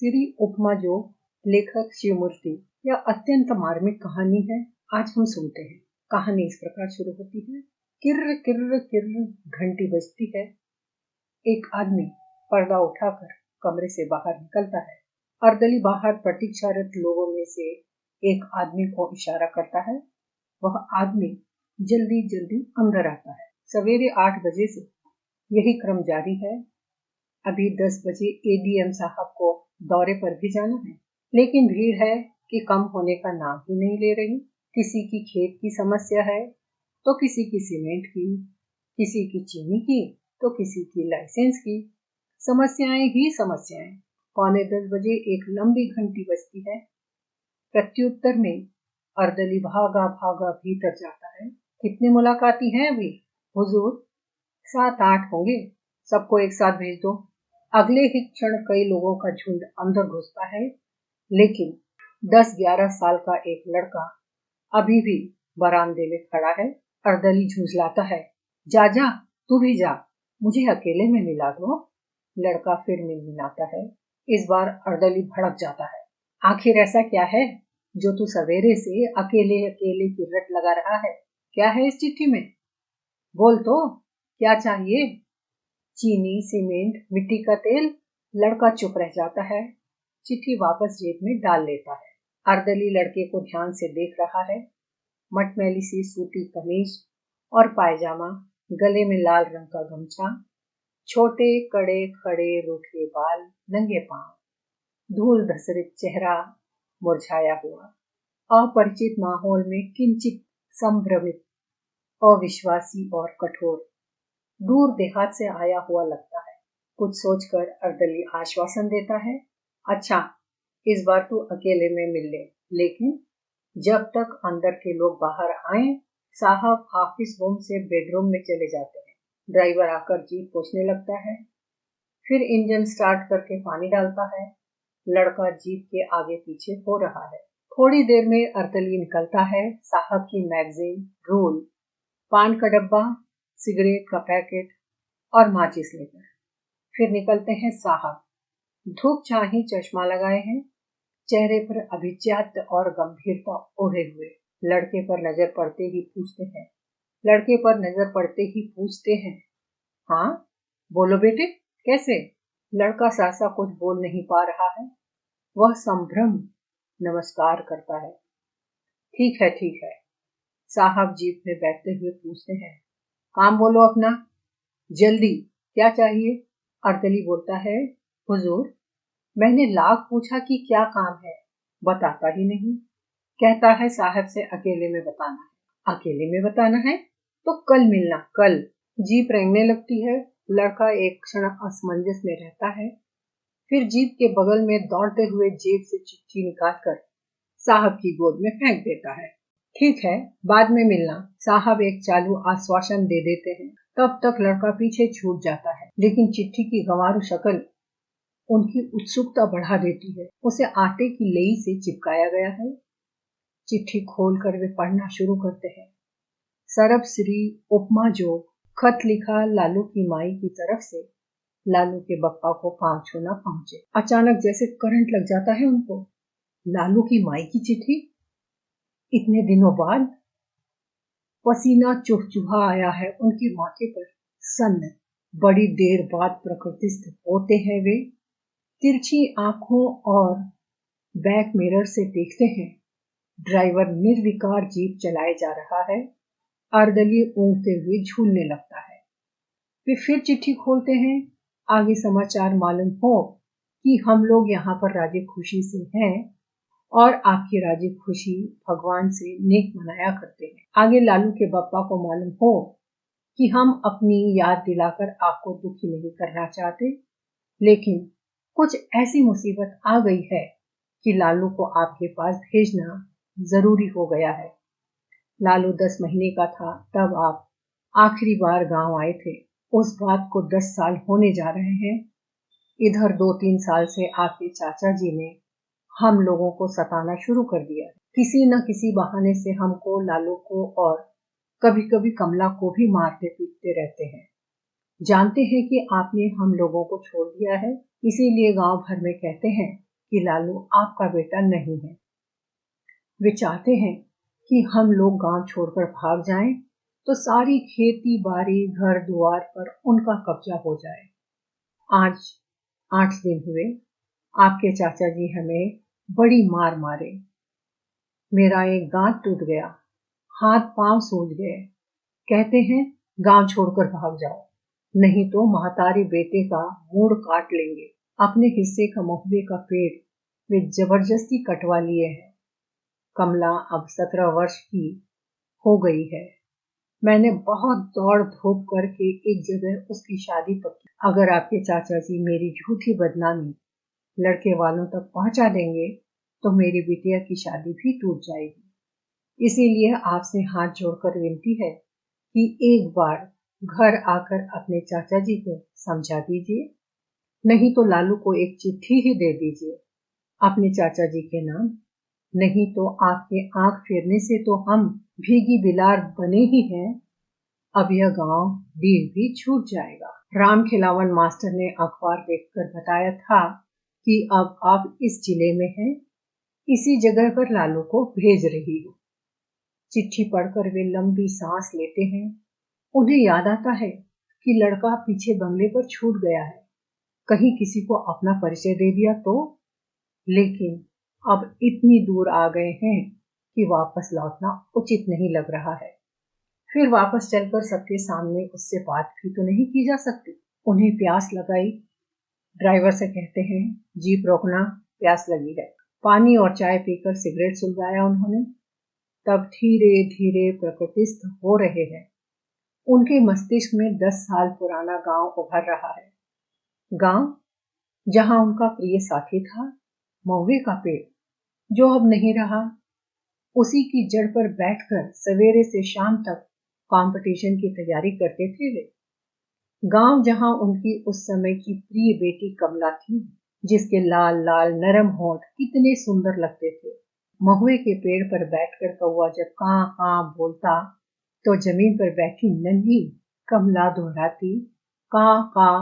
सिरी उपमा जो लेखक शिवमूर्ति यह अत्यंत मार्मिक कहानी है। आज हम सुनते हैं। कहानी इस प्रकार शुरू होती है। किर्र किर्र किर्र घंटी बजती है। एक आदमी पर्दा उठाकर कमरे से बाहर निकलता है। अर्दली बाहर प्रतीक्षारत लोगों में से एक आदमी को इशारा करता है। वह आदमी जल्दी जल्दी अंदर आता है। सवेरे 8 बजे से यही क्रम जारी है। अभी 10 बजे एडीएम साहब को दौरे पर भी जाना है, लेकिन भीड़ है कि कम होने का नाम ही नहीं ले रही। किसी की खेत की समस्या है तो किसी की सीमेंट की, किसी की चीनी की तो किसी की लाइसेंस की। समस्याएं ही समस्याएं। 9:45 बजे एक लंबी घंटी बजती है। प्रत्युत्तर में अर्दली भागा भागा भीतर जाता है। कितने मुलाकाती हैं अभी? हुजूर 7-8 होंगे। सबको एक साथ भेज दो। अगले ही क्षण कई लोगों का झुंड अंदर घुसता है, लेकिन 10-11 साल का एक लड़का अभी भी बरामदे में खड़ा है। अर्दली झुंझलाता है, जा जा, तू भी जा, मुझे अकेले में मिला दो। लड़का फिर मिनमिनाता है। इस बार अर्दली भड़क जाता है। आखिर ऐसा क्या है जो तू सवेरे से अकेले अकेले की रट लगा रहा है? क्या है इस चिट्ठी में? बोल तो, क्या चाहिए? चीनी, सीमेंट, मिट्टी का तेल? लड़का चुप रह जाता है। चिट्ठी वापस जेब में डाल लेता है। अर्दली लड़के को ध्यान से देख रहा है। मटमैली सी सूती कमीज और पायजामा, गले में लाल रंग का गमछा, छोटे कड़े खड़े रूखे बाल, नंगे पांव, धूल धसरित चेहरा मुरझाया हुआ। अपरिचित माहौल में किंचित संभ्रमित, अविश्वासी और कठोर, दूर देहात से आया हुआ लगता है। कुछ सोचकर अर्दली आश्वासन देता है, अच्छा, इस बार तू अकेले में मिल ले, लेकिन जब तक अंदर के लोग बाहर आए। साहब ऑफिस रूम से बेडरूम में चले जाते हैं। ड्राइवर आकर जीप पोंछने लगता है, फिर इंजन स्टार्ट करके पानी डालता है। लड़का जीप के आगे पीछे हो रहा है। थोड़ी देर में अर्दली निकलता है। साहब की मैगजीन, रूल, पान का डब्बा, सिगरेट का पैकेट और माचिस लेकर। फिर निकलते हैं साहब। धूप छाही चश्मा लगाए हैं, चेहरे पर अभिजात्य और गंभीरता ओढ़े हुए। लड़के पर नजर पड़ते ही पूछते हैं, हाँ बोलो बेटे, कैसे? लड़का सासा कुछ बोल नहीं पा रहा है। वह संभ्रम नमस्कार करता है। ठीक है। साहब जीप में बैठते हुए पूछते हैं, काम बोलो अपना, जल्दी, क्या चाहिए? अर्दली बोलता है, हुजूर, मैंने लाख पूछा कि क्या काम है, बताता ही नहीं। कहता है साहब से अकेले में बताना है। अकेले में बताना है तो कल मिलना, कल। जीप रेंगने लगती है। लड़का एक क्षण असमंजस में रहता है, फिर जीप के बगल में दौड़ते हुए जेब से चिट्ठी निकालकर साहब की गोद में फेंक देता है। ठीक है, बाद में मिलना, साहब एक चालू आश्वासन दे देते हैं। तब तक लड़का पीछे छूट जाता है, लेकिन चिट्ठी की गंवारू शक्ल उनकी उत्सुकता बढ़ा देती है। उसे आटे की लई से चिपकाया गया है। चिट्ठी खोलकर वे पढ़ना शुरू करते हैं। सरब श्री उपमा जो, खत लिखा लालू की माई की तरफ से। लालू के बप्पा को पांव छूना पहुंचे। अचानक जैसे करंट लग जाता है उनको। लालू की माई की चिट्ठी? इतने दिनों बाद? पसीना चुहचुहा आया है उनके माथे पर। सन्न, बड़ी देर बाद प्रकृतिस्थ होते हैं वे। तिरछी आंखों और बैक मिरर से देखते हैं। ड्राइवर निर्विकार जीप चलाए जा रहा है। अर्दली ऊँघते हुए झूलने लगता है। वे फिर चिट्ठी खोलते हैं। आगे समाचार मालूम हो कि हम लोग यहाँ पर राजी खुशी से हैं और आपकी राजी खुशी भगवान से नेक मनाया करते हैं। आगे लालू के बप्पा को मालूम हो कि हम अपनी याद दिलाकर आपको दुखी नहीं करना चाहते, लेकिन कुछ ऐसी मुसीबत आ गई है कि लालू को आपके पास भेजना जरूरी हो गया है। लालू 10 महीने का था तब आप आखिरी बार गांव आए थे। उस बात को 10 साल होने जा रहे हैं। इधर 2-3 साल से आपके चाचा जी ने हम लोगों को सताना शुरू कर दिया। किसी न किसी बहाने से हमको, लालू को और कभी कभी कमला को भी मारते पीटते रहते हैं। जानते हैं कि आपने हम लोगों को छोड़ दिया है, इसीलिए गांव भर में कहते हैं कि लालू आपका बेटा नहीं है। वे चाहते हैं कि हम लोग गांव छोड़कर भाग जाएं तो सारी खेती बाड़ी घर द्वार पर उनका कब्जा हो जाए। आज 8 दिन हुए आपके चाचा जी हमें बड़ी मार मारे। मेरा एक दांत टूट गया, हाथ पांव सूज गए। कहते हैं गांव छोड़कर भाग जाओ, नहीं तो महतारी बेटे का मूड काट लेंगे। अपने हिस्से का महुए का पेड़ वे जबरदस्ती कटवा लिए हैं। कमला अब 17 वर्ष की हो गई है। मैंने बहुत दौड़ धूप करके एक जगह उसकी शादी पक्की। अगर आपके चाचा जी मेरी झूठी बदनामी लड़के वालों तक पहुंचा देंगे तो मेरी बिटिया की शादी भी टूट जाएगी। इसीलिए आपसे हाथ जोड़कर विनती है कि एक बार घर आकर अपने चाचा जी को समझा दीजिए, नहीं तो लालू को एक चिट्ठी ही दे दीजिए अपने चाचा जी के नाम। नहीं तो आपके आंख फेरने से तो हम भीगी बिलार बने ही हैं। अब यह गांव डील भी छूट जाएगा। राम खिलावन मास्टर ने अखबार देखकर बताया था कि अब आप इस जिले में हैं, इसी जगह पर लालू को भेज रही हो। चिट्ठी पढ़कर वे लंबी सांस लेते हैं। उन्हें याद आता है कि लड़का पीछे बंगले पर छूट गया है, कहीं किसी को अपना परिचय दे दिया तो। लेकिन अब इतनी दूर आ गए हैं कि वापस लौटना उचित नहीं लग रहा है। फिर वापस चलकर सबके सामने उससे बात भी तो नहीं की जा सकती। उन्हें प्यास लगाई। ड्राइवर से कहते हैं जीप रोकना, प्यास लगी है। पानी और चाय पीकर सिगरेट सुलगाया उन्होंने। तब धीरे धीरे प्रकृतिस्थ हो रहे हैं। उनके मस्तिष्क में 10 साल पुराना गांव उभर रहा है। गांव जहां उनका प्रिय साथी था, महुए का पेड़, जो अब नहीं रहा। उसी की जड़ पर बैठकर सवेरे से शाम तक कंपटीशन की तैयारी करते थे वे। गांव जहां उनकी उस समय की प्रिय बेटी कमला थी, जिसके लाल लाल नरम होंठ कितने सुंदर लगते थे। महुए के पेड़ पर बैठकर कौवा जब कां कां बोलता तो जमीन पर बैठी नन्ही कमला दोहराती कां कां।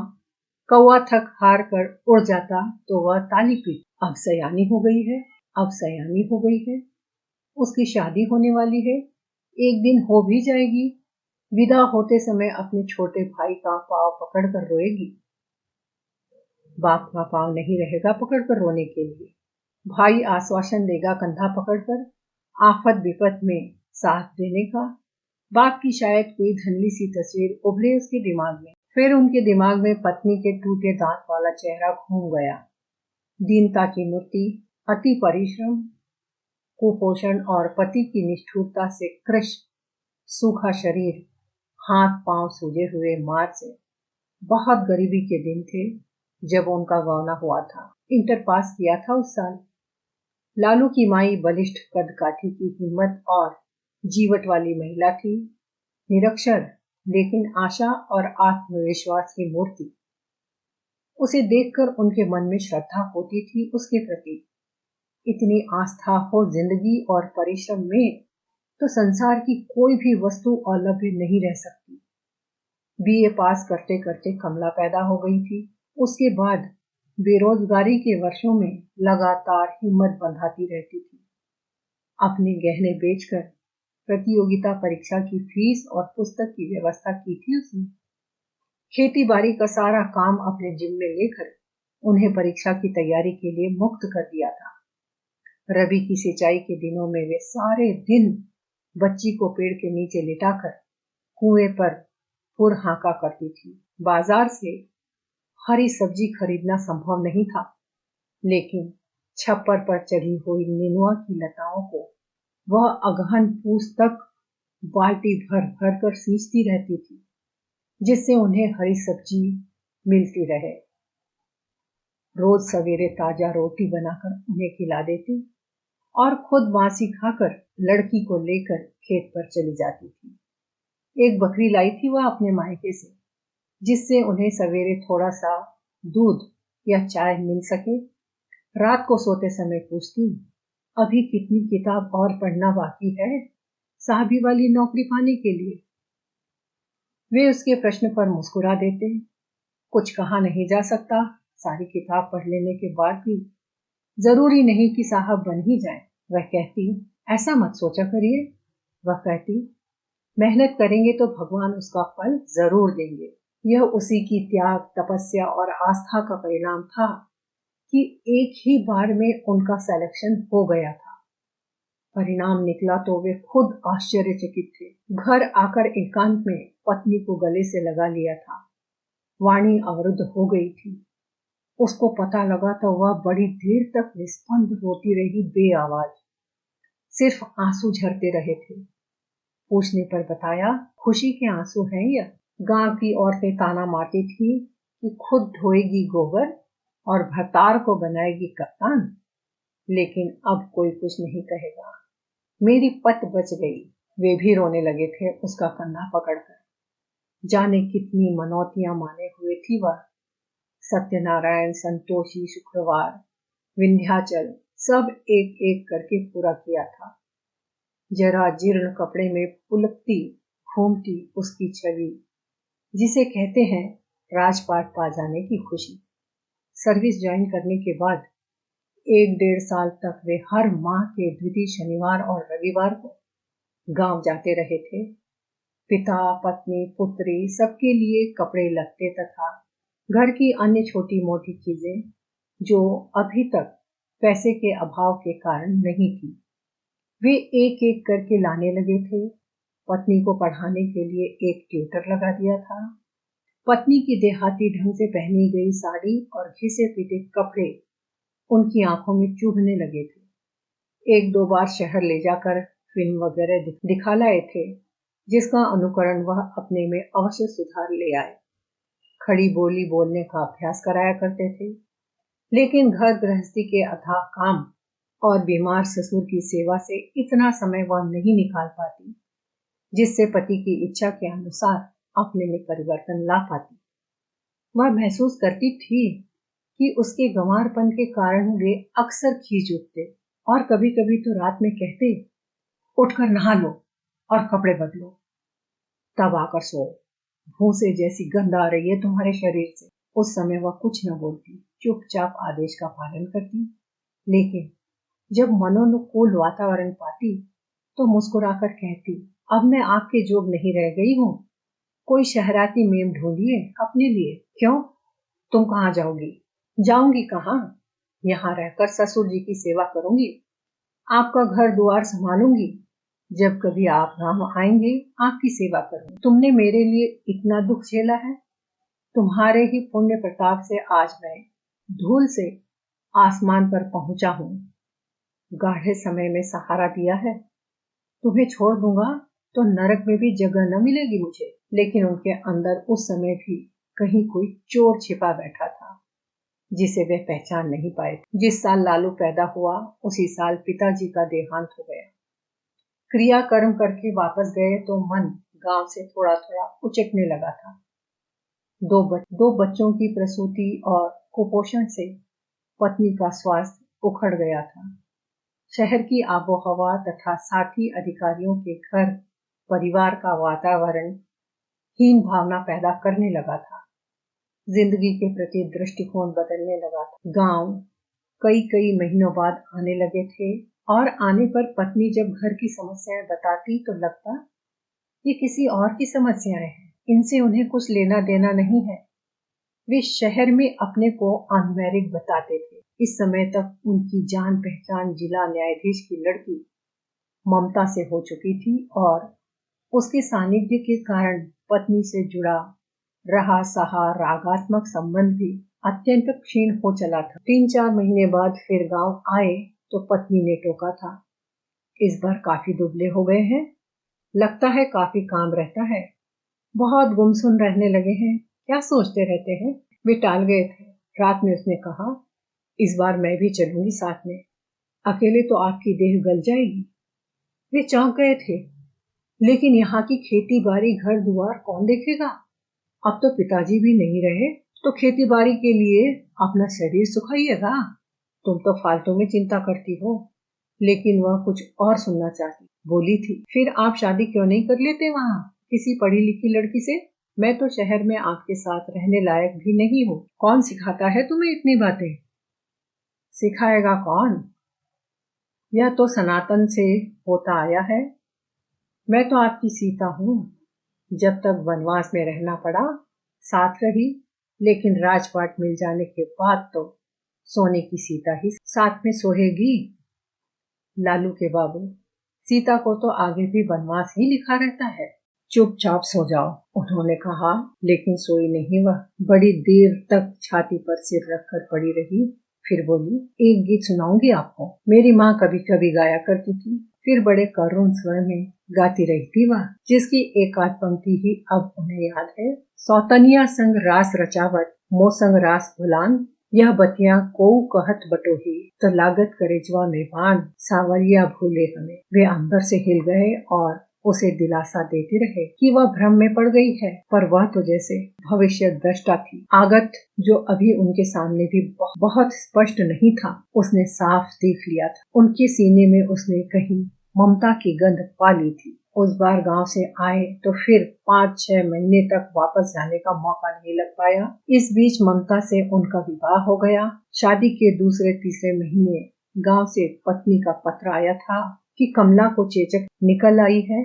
कौवा थक हार कर उड़ जाता तो वह ताली पीट। अब सयानी हो गई है, अब सयानी हो गई है। उसकी शादी होने वाली है, एक दिन हो भी जाएगी। विदा होते समय अपने छोटे भाई का पांव पकड़कर रोएगी। बाप का पांव नहीं रहेगा पकड़कर रोने के लिए। भाई आश्वासन देगा कंधा पकड़कर, आफत विपत में साथ देने का। बाप की शायद कोई धुंधली सी तस्वीर उभरे उसके दिमाग में। फिर उनके दिमाग में पत्नी के टूटे दांत वाला चेहरा घूम गया। दीनता की मूर्ति, अति परिश्रम, कुपोषण और पति की निष्ठुरता से क्रश सूखा शरीर, हाथ पांव सूजे हुए मार से। बहुत गरीबी के दिन थे जब उनका गौना हुआ था। इंटर पास किया था उस साल। लालू की माई बलिष्ठ कद काठी की हिम्मत और जीवट वाली महिला थी, निरक्षर लेकिन आशा और आत्मविश्वास की मूर्ति। उसे देखकर उनके मन में श्रद्धा होती थी उसके प्रति। इतनी आस्था हो जिंदगी और परिश्रम में तो संसार की कोई भी वस्तु अलभ्य नहीं रह सकती। बीए पास करते करते कमला पैदा हो गई थी। उसके बाद बेरोजगारी के वर्षों में लगातार हिम्मत बंधाती रहती थी। अपने गहने बेचकर प्रतियोगिता परीक्षा की फीस और पुस्तक की व्यवस्था की थी उसने। खेती बाड़ी का सारा काम अपने जिम्मे लेकर उन्हें परीक्षा की तैयारी के लिए मुक्त कर दिया था। रबी की सिंचाई के दिनों में वे सारे दिन बच्ची को पेड़ के नीचे लिटाकर कुएं पर फुर हांका करती थी। बाजार से हरी सब्जी खरीदना संभव नहीं था, लेकिन छप्पर पर चढ़ी हुई नेनुआ की लताओं को वह अगहन पूस तक बाल्टी भर भर कर सींचती रहती थी, जिससे उन्हें हरी सब्जी मिलती रहे। रोज सवेरे ताजा रोटी बनाकर उन्हें खिला देती और खुद बासी खाकर लड़की को लेकर खेत पर चली जाती थी। एक बकरी लाई थी वह अपने मायके से, जिससे उन्हें सवेरे थोड़ा सा दूध या चाय मिल सके। रात को सोते समय पूछती, अभी कितनी किताब और पढ़ना बाकी है साहबी वाली नौकरी पाने के लिए। वे उसके प्रश्न पर मुस्कुरा देते। कुछ कहा नहीं जा सकता, सारी किताब पढ़ लेने के बाद भी जरूरी नहीं कि साहब बन ही जाए। वह कहती, ऐसा मत सोचा करिए। वह कहती, मेहनत करेंगे तो भगवान उसका फल जरूर देंगे। यह उसी की त्याग, तपस्या और आस्था का परिणाम था कि एक ही बार में उनका सिलेक्शन हो गया था। परिणाम निकला तो वे खुद आश्चर्यचकित थे। घर आकर एकांत में पत्नी को गले से लगा लिया था। वाणी अवरुद्ध हो गई थी। उसको पता लगा तो वह बड़ी देर तक निस्पंद रोती रही, बेआवाज। सिर्फ आंसू झरते रहे थे। पूछने पर बताया, खुशी के आंसू हैं यह। गांव की औरतें ताना मारती थी कि खुद धोएगी गोबर और भतार को बनाएगी कप्तान। लेकिन अब कोई कुछ नहीं कहेगा। मेरी पत बच गई। वे भी रोने लगे थे उसका कंधा पकड़कर। जाने कितनी मनौतियां माने हुए थी वह। सत्यनारायण, संतोषी, शुक्रवार, विंध्याचल सब एक एक करके पूरा किया था। जरा जीर्ण कपड़े में पुलकती घूमती उसकी छवि, जिसे कहते हैं राजपाट पा जाने की खुशी। सर्विस ज्वाइन करने के बाद 1-1.5 साल तक वे हर माह के द्वितीय शनिवार और रविवार को गांव जाते रहे थे। पिता, पत्नी, पुत्री सबके लिए कपड़े लत्ते तथा घर की अन्य छोटी मोटी चीजें जो अभी तक पैसे के अभाव के कारण नहीं थी, वे एक एक करके लाने लगे थे। पत्नी को पढ़ाने के लिए एक ट्यूटर लगा दिया था। पत्नी की देहाती ढंग से पहनी गई साड़ी और घिसे पीटे कपड़े उनकी आंखों में चुभने लगे थे। 1-2 बार शहर ले जाकर फिल्म वगैरह दिखा लाए थे, जिसका अनुकरण वह अपने में अवश्य सुधार ले आए। खड़ी बोली बोलने का अभ्यास कराया करते थे। लेकिन घर गृहस्थी के अथाह काम और बीमार ससुर की सेवा से इतना समय वह नहीं निकाल पाती जिससे पति की इच्छा के अनुसार अपने में परिवर्तन ला पाती। वह महसूस करती थी कि उसके गंवारपन के कारण वे अक्सर खींच उठते और कभी कभी तो रात में कहते, उठकर नहा लो और कपड़े बदलो, तब आकर सो। भूसे जैसी गंध आ रही है तुम्हारे शरीर से। उस समय वह कुछ न बोलती, चुपचाप आदेश का पालन करती। लेकिन जब मनोनुकूल वातावरण पाती तो मुस्कुराकर कहती, अब मैं आपके जोग नहीं रह गई हूँ। कोई शहराती मेम ढूंढिए अपने लिए। क्यों, तुम कहाँ जाओगी? जाऊंगी कहाँ? यहाँ रहकर ससुर जी की सेवा करूंगी, आपका घर द्वार संभालूंगी। जब कभी आप गांव आएंगे आपकी सेवा करूंगी। तुमने मेरे लिए इतना दुख झेला है, तुम्हारे ही पुण्य प्रताप से आज मैं धूल से आसमान पर पहुंचा हूँ। गाढ़े समय में सहारा दिया है। तुम्हें छोड़ दूंगा तो नरक में भी जगह न मिलेगी मुझे। लेकिन उनके अंदर उस समय भी कहीं कोई चोर छिपा बैठा था जिसे वे पहचान नहीं पाए। जिस साल लालू पैदा हुआ उसी साल पिताजी का देहांत हो गया। क्रिया कर्म करके वापस गए तो मन गांव से थोड़ा थोड़ा उचटने लगा था। दो बच्चों की प्रसूति और कुपोषण से पत्नी का स्वास्थ्य उखड़ गया था। शहर की आबोहवा तथा साथी अधिकारियों के घर परिवार का वातावरण हीन भावना पैदा करने लगा था। जिंदगी के प्रति दृष्टिकोण बदलने लगा था। गांव कई महीनों बाद आने लगे थे और आने पर पत्नी जब घर की समस्याएं बताती तो लगता ये किसी और की समस्याएं हैं, इनसे उन्हें कुछ लेना देना नहीं है। वे शहर में अपने को अनमैरिड बताते थे। इस समय तक उनकी जान पहचान जिला न्यायाधीश की लड़की ममता से हो चुकी थी और उसके सानिध्य के कारण पत्नी से जुड़ा रहा सहा रागात्मक संबंध भी अत्यंत क्षीण हो चला था। 3-4 महीने बाद फिर गांव आए तो पत्नी ने टोका था, इस बार काफी दुबले हो गए हैं, लगता है काफी काम रहता है, बहुत गुमसुम रहने लगे हैं, क्या सोचते रहते हैं। वे टाल गए थे। रात में उसने कहा, इस बार मैं भी चलूंगी साथ में, अकेले तो आपकी देह गल जाएगी। वे चौंक गए थे। लेकिन यहाँ की खेती बाड़ी घर दुआर कौन देखेगा? अब तो पिताजी भी नहीं रहे तो खेती बाड़ी के लिए अपना शरीर सुखाइएगा। तुम तो फालतू में चिंता करती हो। लेकिन वह कुछ और सुनना चाहती बोली थी, फिर आप शादी क्यों नहीं कर लेते वहाँ किसी पढ़ी लिखी लड़की से? मैं तो शहर में आपके साथ रहने लायक भी नहीं हूँ। कौन सिखाता है तुम्हें इतनी बातें? सिखाएगा कौन? यह तो सनातन से होता आया है। मैं तो आपकी सीता हूँ। जब तक वनवास में रहना पड़ा साथ रही, लेकिन राजपाट मिल जाने के बाद तो सोने की सीता ही साथ में सोएगी। लालू के बाबू, सीता को तो आगे भी वनवास ही लिखा रहता है। चुपचाप सो जाओ, उन्होंने कहा, लेकिन सोई नहीं वह। बड़ी देर तक छाती पर सिर रखकर पड़ी रही। फिर बोली, एक गीत सुनाऊंगी आपको, मेरी माँ कभी कभी गाया करती थी। फिर बड़े करुण स्वर में गाती रही थी वह, जिसकी एक आध पंक्ति ही अब उन्हें याद है। सौतनिया संग रास रचावत, मोसंग रास भुलान, यह बतिया को कहत बटोही, तो लागत करेजवा में बान, सावरिया भूले हमें। वे अंदर से हिल गए और उसे दिलासा देते रहे कि वह भ्रम में पड़ गई है, पर वह तो जैसे भविष्य दृष्टा थी। आगत जो अभी उनके सामने भी बहुत स्पष्ट नहीं था, उसने साफ देख लिया था। उनके सीने में उसने कहीं ममता की गंध पा ली थी। उस बार गांव से आए तो फिर 5-6 महीने तक वापस जाने का मौका नहीं लग पाया। इस बीच ममता से उनका विवाह हो गया। शादी के दूसरे-तीसरे महीने गांव से पत्नी का पत्र आया था कि कमला को चेचक निकल आई है।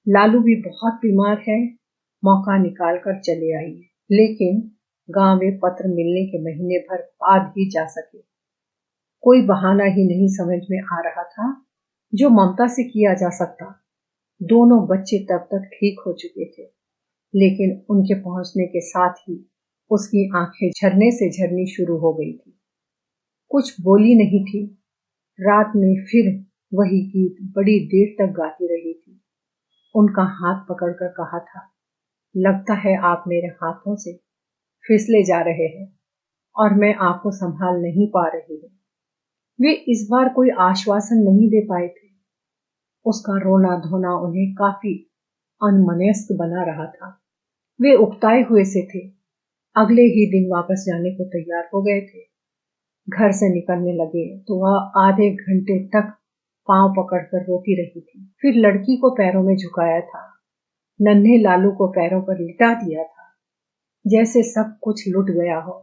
लालू भी बहुत बीमार है, मौका निकाल कर चले आई है, लेकिन गांव में पत्र मिलने के महीने भर बाद ही जा सके। कोई बहाना ही नहीं समझ में आ रहा था जो ममता से किया जा सकता। दोनों बच्चे तब तक ठीक हो चुके थे, लेकिन उनके पहुंचने के साथ ही उसकी आंखें झरने से झरनी शुरू हो गई थी। कुछ बोली नहीं थी। रात में फिर वही गीत बड़ी देर तक गाती रही थी। उनका हाथ पकड़कर कहा था, लगता है आप मेरे हाथों से फिसले जा रहे हैं और मैं आपको संभाल नहीं पा रही हूँ। वे इस बार कोई आश्वासन नहीं दे पाए थे। उसका रोना धोना उन्हें काफी अनमनस्क बना रहा था। वे उकताए हुए से थे। अगले ही दिन वापस जाने को तैयार हो गए थे। घर से निकलने लगे तो वह आधे घंटे तक पांव पकड़कर रोती रही थी। फिर लड़की को पैरों में झुकाया था, नन्हे लालू को पैरों पर लिटा दिया था, जैसे सब कुछ लुट गया हो।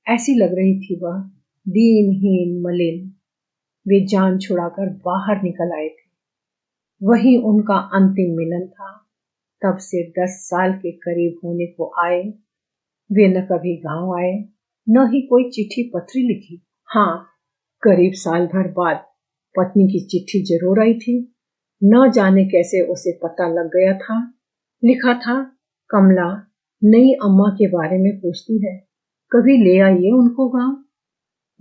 ऐसी लग रही थी वह, दीनहीन मलिन। वे जान छुड़ाकर बाहर निकल आए थे। वही उनका अंतिम मिलन था। तब से 10 साल के करीब होने को आए। वे न कभी गांव आए, न ही कोई चिट्ठी पत्री लिखी। हाँ, करीब साल भर बाद पत्नी की चिट्ठी जरूर आई थी। न जाने कैसे उसे पता लग गया था। लिखा था, कमला नई अम्मा के बारे में पूछती है, कभी ले आइए उनको गांव।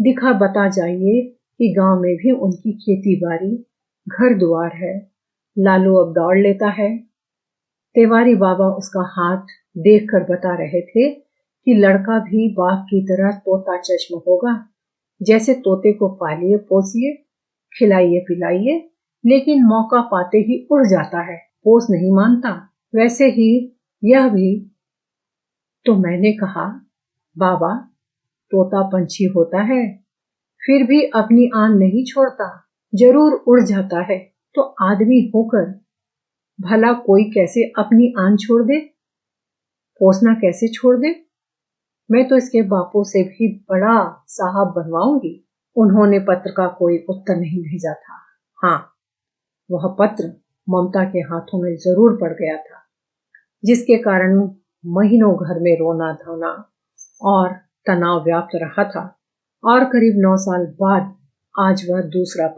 दिखा बता जाइए कि गांव में भी उनकी खेती बाड़ी, घर दुआर है। लालू अब दौड़ लेता है। तिवारी बाबा उसका हाथ देखकर बता रहे थे कि लड़का भी बाप की तरह तोता चश्म होगा। जैसे तोते को पालिए पोसिए, खिलाइए पिलाइए, लेकिन मौका पाते ही उड़ जाता है, पोस नहीं मानता। वैसे ही यह भी। तो मैंने कहा, बाबा तोता पंछी होता है, फिर भी अपनी आन नहीं छोड़ता, जरूर उड़ जाता है। तो आदमी होकर भला कोई कैसे अपनी आन छोड़ दे, पोसना कैसे छोड़ दे? मैं तो इसके बापों से भी बड़ा साहब बनवाऊंगी। उन्होंने पत्र का कोई उत्तर नहीं भेजा था। हाँ, वह पत्र ममता के हाथों में जरूर पड़ गया था, जिसके कारण महीनों घर में रोना धोना और तनाव व्याप्त रहा था। और करीब 9 साल बाद आज वह दूसरा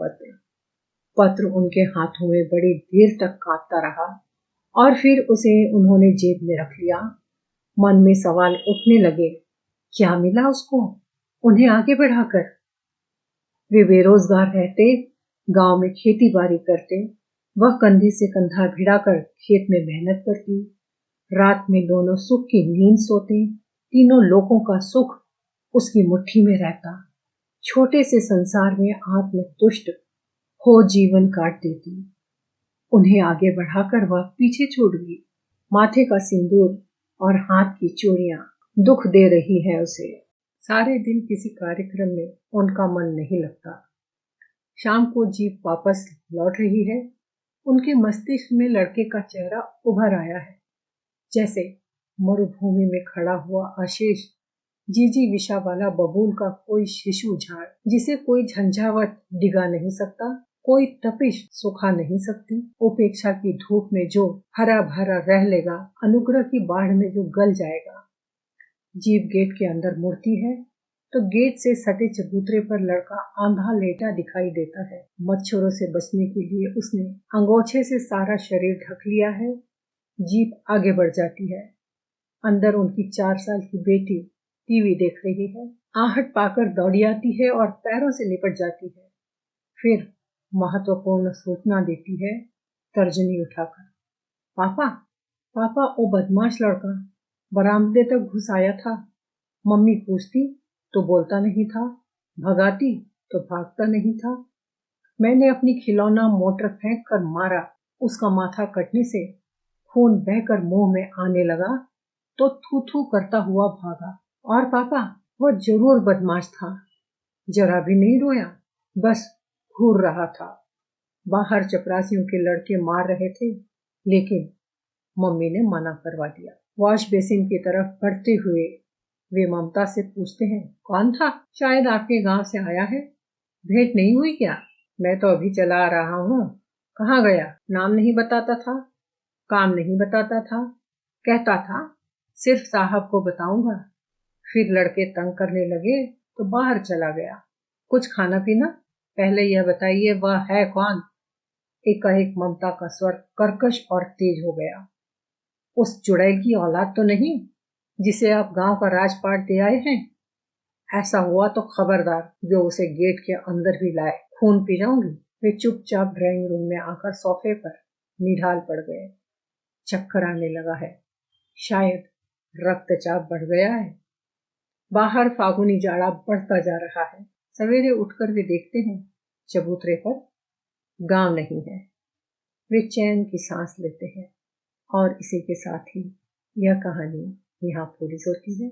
पत्र उनके हाथों में बड़ी देर तक कांपता रहा और फिर उसे उन्होंने जेब में रख लिया। मन में सवाल उठने लगे, क्या मिला उसको उन्हें आगे बढ़ाकर? वे बेरोजगार रहते, गांव में खेती बाड़ी करते, वह कंधे से कंधा भिड़ाकर खेत में मेहनत करती। रात में दोनों सुख की नींद सोते, तीनों लोगों का सुख उसकी मुट्ठी में रहता। छोटे से संसार में आत्मतुष्ट हो जीवन काट देती। उन्हें आगे बढ़ाकर वह पीछे छूट गई। माथे का सिंदूर और हाथ की चूड़ियां दुख दे रही है उसे। सारे दिन किसी कार्यक्रम में उनका मन नहीं लगता। शाम को जीप वापस लौट रही है। उनके मस्तिष्क में लड़के का चेहरा उभर आया है, जैसे मरुभूमि में खड़ा हुआ अशेष जीजी विषा वाला बबूल का कोई शिशु झाड़ जिसे कोई झंझावत डिगा नहीं सकता, कोई तपिश सुखा नहीं सकती। उपेक्षा की धूप में जो हरा भरा रह लेगा, अनुग्रह की बाढ़ में जो गल जाएगा। जीप गेट के अंदर मुड़ती है तो गेट से सटे चबूतरे पर लड़का आंधा लेटा दिखाई देता है। मच्छरों से बचने के लिए उसने अंगोछे से सारा शरीर ढक लिया है। जीप आगे बढ़ जाती है। अंदर उनकी 4 साल की बेटी टीवी देख रही है। आहट पाकर दौड़ी आती है और पैरों से लिपट जाती है। फिर महत्वपूर्ण सूचना देती है तर्जनी उठाकर, पापा पापा, वो बदमाश लड़का बरामदे तक घुस आया था। मम्मी पूछती तो बोलता नहीं था, भगाती तो भागता नहीं था। मैंने अपनी खिलौना मोटर फेंक कर मारा, उसका माथा कटने से खून बहकर मुंह में आने लगा तो थू थू करता हुआ भागा। और पापा, वो जरूर बदमाश था, जरा भी नहीं रोया, बस घूर रहा था। बाहर चपरासियों के लड़के मार रहे थे, लेकिन मम्मी ने मना करवा दिया। वॉश बेसिन की तरफ बढ़ते हुए वे ममता से पूछते हैं, कौन था? शायद आपके गांव से आया है, भेंट नहीं हुई क्या? मैं तो अभी चला आ रहा हूँ। कहाँ गया? नाम नहीं बताता था, काम नहीं बताता था, कहता था सिर्फ साहब को बताऊंगा। फिर लड़के तंग करने लगे तो बाहर चला गया। कुछ खाना पीना? पहले यह बताइए वह है कौन? एकाएक ममता का स्वर कर्कश और तेज हो गया। उस चुड़ैल की औलाद तो नहीं जिसे आप गांव का राजपाट दे आए हैं? ऐसा हुआ तो खबरदार जो उसे गेट के अंदर भी लाए, खून पी जाऊंगी। वे चुपचाप ड्राइंग रूम में आकर सोफे पर निढाल पड़ गए। चक्कर आने लगा है, शायद रक्तचाप बढ़ गया है। बाहर फागुनी जाड़ा बढ़ता जा रहा है। सवेरे उठकर वे देखते हैं चबूतरे पर गांव नहीं है। वे चैन की सांस लेते हैं और इसी के साथ ही यह कहानी यहाँ पूरी होती है।